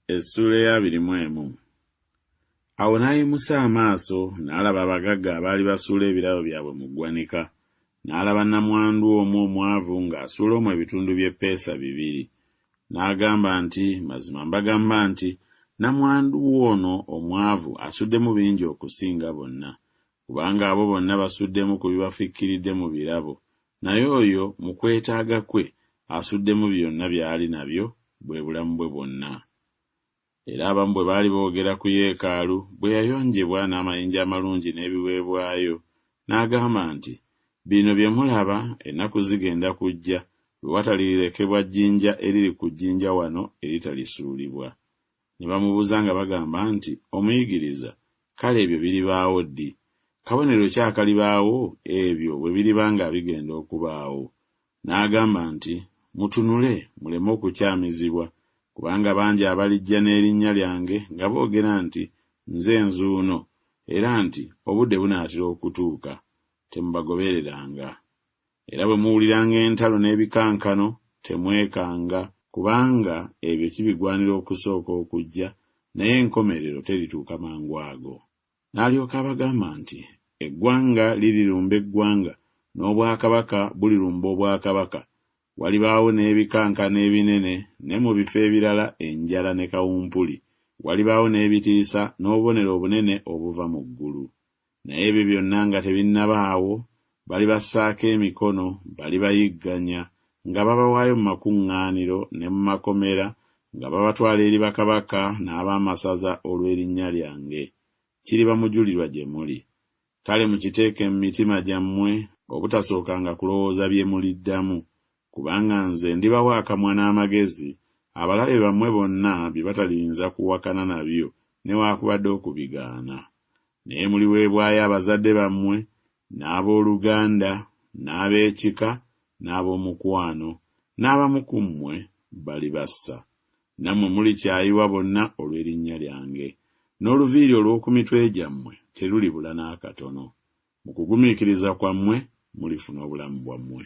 Essula ya 21. Awo n'ayimusa amaaso n'alaba abagagga abaali basuula ebirabo byabwe mu ggwanika, n'alaba nnamwandu omu omwavu ng'asuula omwo ebitundu by'eppeesa 2. N'agamba nti, mazima mbagamba nti nnamwandu ono omwavu asuddemu bingi okusinga bonna, kubanga abo bonna basuddemu ku bibafikkiridde mu birabo, naye oyo mu kwetaaga kwe asuddemu byonna by'ali nabyo, bwe bulamu bwe bwonna. Era abamu bwe baali boogera ku yeekaalu bwe yayonjebwa n'amayinja amalungi n'ebiweebwayo, n'agamba nti, bino bye mulaba ennaku zigenda kujja, lwe watalirekebwa jjinja eriri ku jjinja wano eritalisuulibwa. Ne bamubuuza nga bagamba nti, Omuyigiriza, kale ebyo biribaawo ddi? Kabonero ki akalibaawo ebyo bwe biriba nga bigenda okubaawo? N'agamba nti, mutunule muleme okukyamizibwa, kubanga bangi abalijja n'erinnya lyange nga boogera nti, nze nzuuno, era nti obudde bunaatera okutuuka, temubagobereranga. Era bwe muwuliranga entalo n'ebikankano, temwekanga, kubanga ebyo kibigwanira okusooka okujja, naye enkomerero terituuka mangu ago. N'alyoka abagamba nti, eggwanga lirirumba eggwanga, n'obwakabaka bulirumba obwakabaka. Walibaawo n'ebikankano ebinene, ne mu bifo ebirala enjala ne kawumpuli. Walibaawo n'ebitiisa n'obubonero obunene obuva mu ggulu. Naye ebyo byonna nga tebinnabaawo, balibassaako emikono, balibayigganya, nga babawaayo mu makuŋŋaaniro ne mu makomera, nga babatwala eri bakabaka n'ab'amasaza olw'erinnya lyange. Kiriba mujulirwa gye muli. Kale mukiteeke mu mitima gyammwe obutasookanga kulowooza bye muliddamu, kubanga nze ndibawa akamwa n'amagezi, abalabe bammwe bonna bye bataliyinza kuwakana nabyo newaakubadde okubigaana. Naye muliweebwayo abazadde bammwe, n'abooluganda, n'ab'ekika, n'ab'omukwano, n'abamu ku mmwe balibassa. Nammwe mulikyayiwa bonna olw'erinnya lyange, n'oluviiri olw'oku mitwe gyammwe terulibula n'akatono. Mu kugumiikiriza kwammwe mulifuna obulamu bwammwe.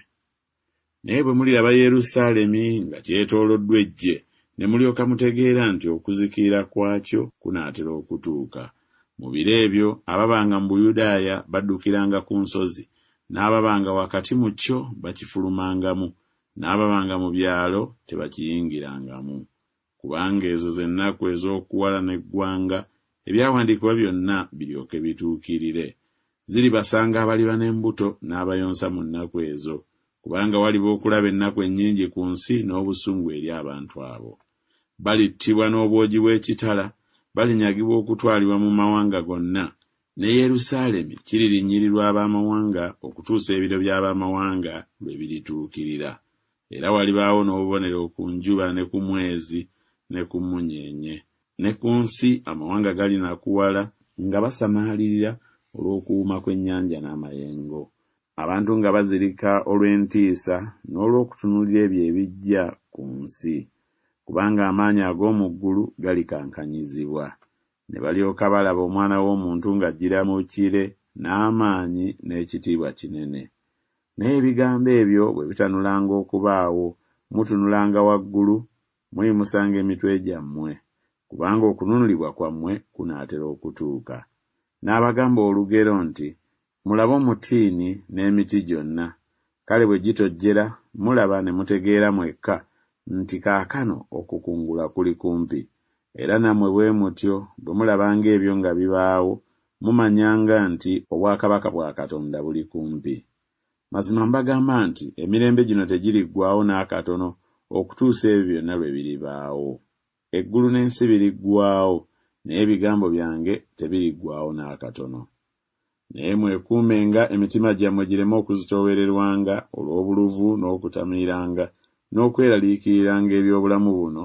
Naye bwe muliraba Yerusaalemi nga kyetooloddwa eggye, ne mulyoka mutegeera nti okuzikirira kwakyo kunaatera okutuuka. Mu biro ebyo ababanga mu Buyudaaya baddukiranga ku nsozi, n'ababanga wakati mu kyo bakifulumangamu, n'ababanga mu byalo tebakiyingirangamu. Kubanga ezo ze nnaku ez'okuwalana eggwanga, ebyawandiikibwa byonna biryoke bituukirire. Ziribasanga abaliba n'embuto n'abayonsa mu nnaku ezo, kubanga waliba okulaba ennaku ennyingi ku nsi n'obusungu eri abantu abo. Balittibwa n'obwogi bw'ekitala, balinyagibwa okutwalibwa mu mawanga gonna, ne Yerusaalemi kiririnnyirirwa ab'amawanga okutuusa ebiro by'ab'amawanga lwe birituukirira. Era walibaawo n'obubonero ku njuba ne ku mwezi ne ku munyeenye. Ne ku nsi amawanga galinakuwala nga basamaalirira olw'okuwuuma kw'ennyanja n'amayengo. Abantu nga bazirika olw'entiisa n'olw'okutunuulira ebyo ebijja ku nsi, kubanga amaanyi ag'omu ggulu galikankanyizibwa. Ne balyoka balaba Omwana w'Omuntu ng'ajjira mu kire n'amaanyi n'ekitiibwa kinene. Naye ebigambo ebyo bwe bitanulanga okubaawo, mutunulanga waggulu, muyimusanga emitwe gyammwe, kubanga okununulibwa kwammwe kunaatera okutuuka. N'abagamba olugero nti, mulaba omutiini n'emiti gyonna. Kale bwe gitojjera, mulaba ne mutegeera mwekka nti kaakano okukungula kuli kumpi. Era nammwe bwe mutyo bwe mulabanga ebyo nga bibaawo, mumanyanga nti obwakabaka bwa Katonda buli kumpi. Mazima mbagamba nti emirembe gino tegiriggwaawo n'akatono okutuusa ebyo byonna lwe biribaawo. Eggulu n'ensi biriggwaawo, naye ebigambo byange tebiriggwaawo n'akatono. Naye mwekuumenga emitima gyammwe gireme okuzitoowererwanga olw'obuluvu n'okutamiiranga n'okweraliikiriranga eby'obulamu buno,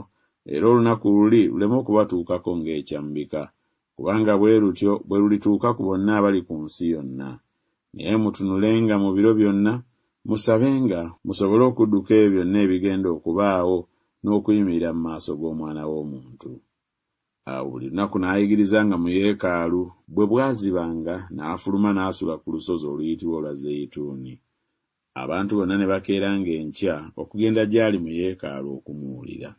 era olunaku luli luleme okubatuukako ng'ekyambika, kubanga bwe lutyo bwe lulituuka ku bonna abali ku nsi yonna. Naye mutunulenga mu biro byonna, musabenga musobole okudduka ebyo byonna ebigenda okubaawo n'okuyimirira mu maaso g'Omwana w'Omuntu. Awo buli lunaku n'ayigirizanga mu yeekaalu, bwe bwazibanga n'afuluma n'asula ku lusozi oluyitibwa olwa Zeyituuni. Abantu bonna ne bakeeranga enkya okugenda gy'ali mu yeekaalu okumuwulira.